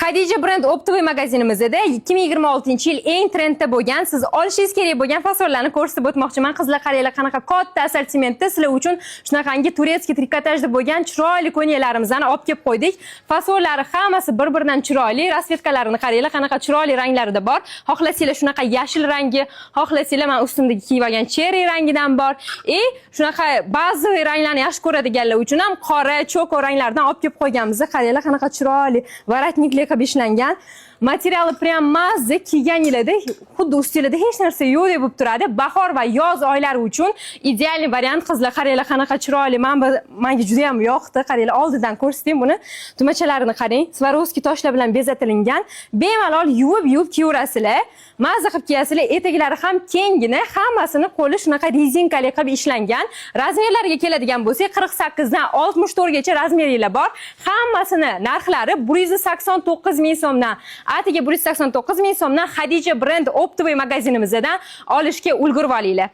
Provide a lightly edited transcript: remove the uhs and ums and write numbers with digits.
Khadija brend optovoy magazinimizda 2026-yil eng trendda bo'lgan, siz olishingiz kerak bo'lgan fasollarni ko'rsatib o'tmoqchiman. Qizlar, qaranglar, qanaqa katta assortimentda sizlar uchun shunaqangi turetskiy trikotajda bo'lgan chiroyli ko'ylaklarimizni olib kelib qo'ydik. Fasollari hammasi bir-biridan chiroyli, rasvetkalarini qaranglar, qanaqa chiroyli ranglarida bor. Xohlasanglar shunaqa yashil rangi, xohlasanglar men ustimdagi kiyib olgan cherry rangidan bor. Shunaqa ba'zi ranglarni yaxshi ko'radiganlar uchun ham qora, cho'ko ranglardan olib kelib qo'yganmiz. Qaranglar, qanaqa chiroyli varatnikli qilib ishlangan. Materiali prям mazza, kiyganingizda xuddi ustingizda hech narsa yo'q deb turadi. Bahor va yoz oylari uchun ideal variant. Qizlar, qaranglar, qanaqa chiroyli. Menga juda ham yoqdi. Qaranglar, oldidan ko'rsating buni. Tumachalarini qarang. Swarovski toshlar bilan bezatilgan. Bemalol yuvib kiyaverasizlar. Mazza qilib kiyasizlar. Etaklari ham kengina, hammasini qo'li shunaqa rezinkali qilib ishlangan. Razmerlarga keladigan bo'lsak, 48 dan 64 gacha razmerlar bor. Hammasini narxlari 189 ming so'mdan atiga 189 ming so'mdan Khadija brend optovoy magazinimizdan olishga ulgurib olinglar.